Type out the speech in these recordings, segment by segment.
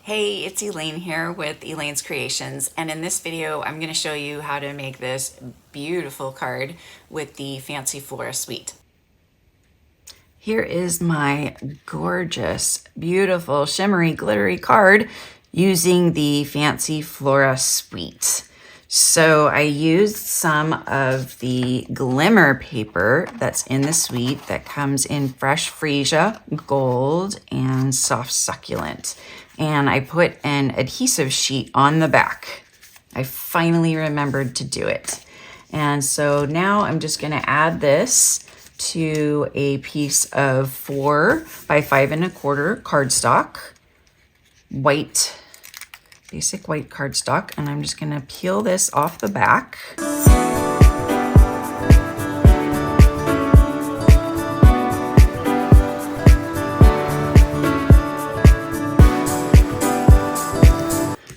Hey, it's Elaine here with Elaine's Creations, and in this video I'm going to show you how to make this beautiful card with the Fancy Flora Suite. Here is my gorgeous, beautiful, shimmery, glittery card using the Fancy Flora Suite. So I used some of the glimmer paper that's in the suite that comes in fresh freesia, gold, and soft succulent. And I put an adhesive sheet on the back. I finally remembered to do it. And so now I'm just gonna add this to a piece of 4 by 5 1/4 cardstock, white, basic white cardstock, and I'm just gonna peel this off the back.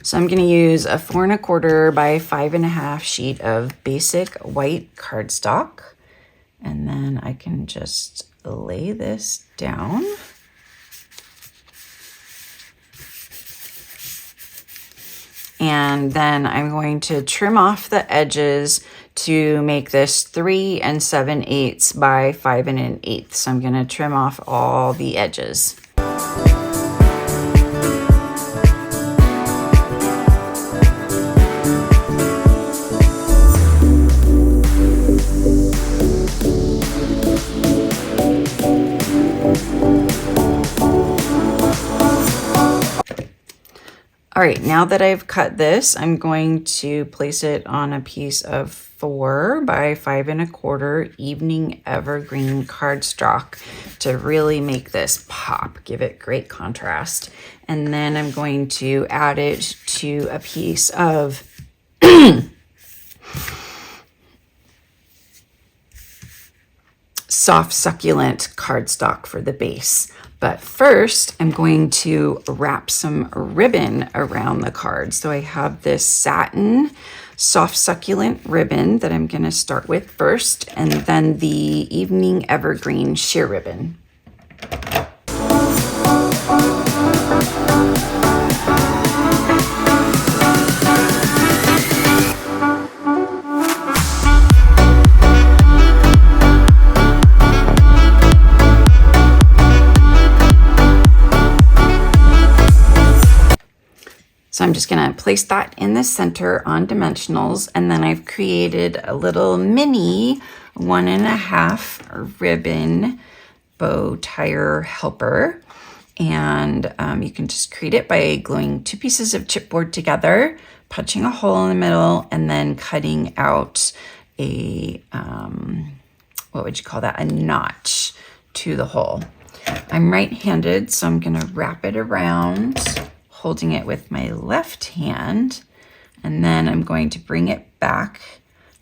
So I'm going to use a 4 1/4 by 5 1/2 sheet of basic white cardstock. And then I can just lay this down. And then I'm going to trim off the edges to make this 3 7/8 by 5 1/8. So I'm going to trim off all the edges. All right, now that I've cut this, I'm going to place it on a piece of 4 by 5 1/4 evening evergreen cardstock to really make this pop, give it great contrast. And then I'm going to add it to a piece of soft succulent cardstock for the base. But first, I'm going to wrap some ribbon around the card. So I have this satin soft succulent ribbon that I'm going to start with first, and then the evening evergreen sheer ribbon. So I'm just going to place that in the center on dimensionals, and then I've created a little mini 1 1/2 ribbon bow tire helper. And you can just create it by gluing 2 pieces of chipboard together, punching a hole in the middle, and then cutting out a, what would you call that? A notch to the hole. I'm right-handed, so I'm going to wrap it around, holding it with my left hand, and then I'm going to bring it back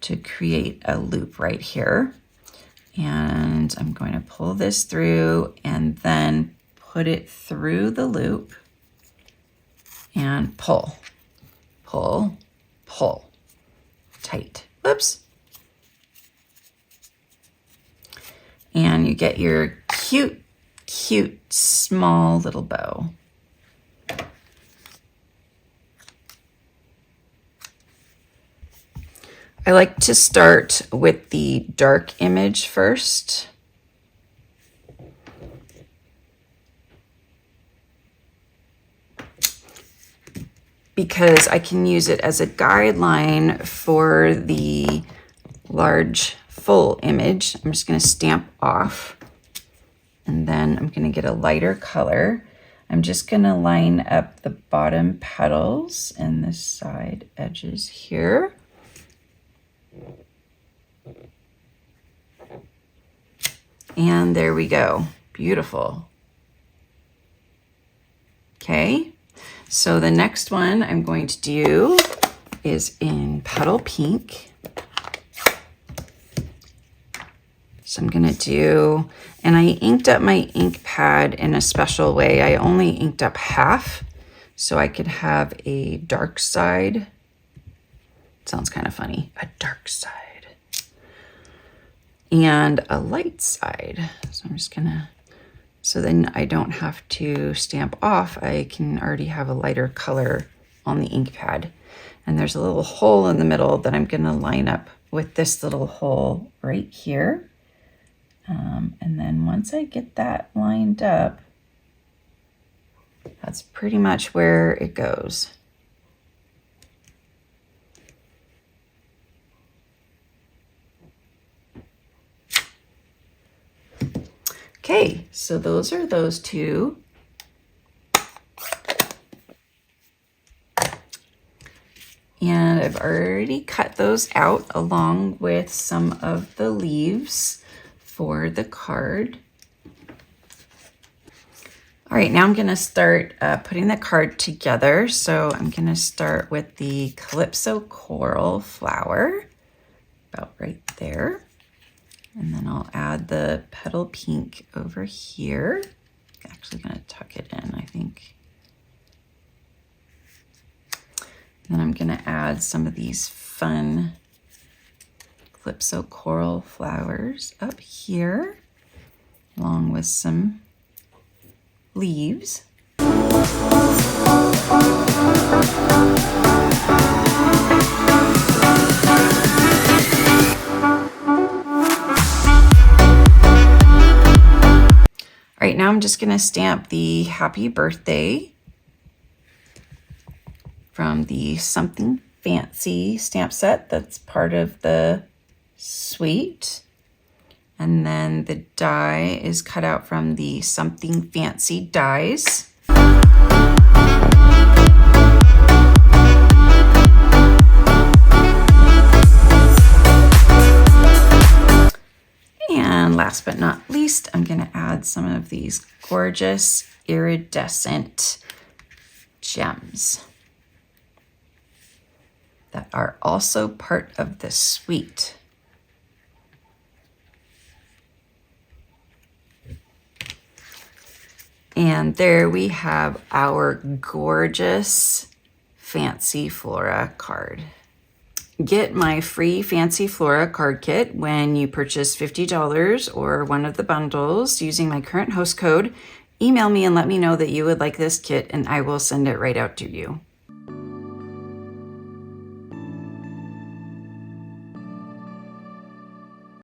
to create a loop right here. And I'm going to pull this through and then put it through the loop and pull, pull, pull, tight. Whoops. And you get your cute, cute, small little bow. I like to start with the dark image first. Because I can use it as a guideline for the large full image. I'm just going to stamp off, and then I'm going to get a lighter color. I'm just going to line up the bottom petals and the side edges here. And there we go. Beautiful. Okay, so the next one I'm going to do is in petal pink. So I'm going to do, and I inked up my ink pad in a special way. I only inked up half so I could have a dark side. Sounds kind of funny, a dark side. And a light side. So I'm just gonna So then I don't have to stamp off. I can already have a lighter color on the ink pad. And there's a little hole in the middle that I'm gonna line up with this little hole right here. And then once I get that lined up, that's pretty much where it goes. Okay, so those are those two. And I've already cut those out along with some of the leaves for the card. All right, now I'm gonna start putting the card together. So I'm gonna start with the Calypso Coral flower, about right there. And then I'll add the petal pink over here. I'm actually gonna tuck it in, I think. And then I'm gonna add some of these fun Calypso Coral flowers up here, along with some leaves. All right, now I'm just gonna stamp the happy birthday from the Something Fancy stamp set that's part of the suite. And then the die is cut out from the Something Fancy dies. And last but not least, I'm gonna add some of these gorgeous iridescent gems that are also part of the suite. And there we have our gorgeous Fancy Flora card. Get my free Fancy Flora card kit when you purchase $50 or one of the bundles using my current host code. Email me and let me know that you would like this kit and I will send it right out to you.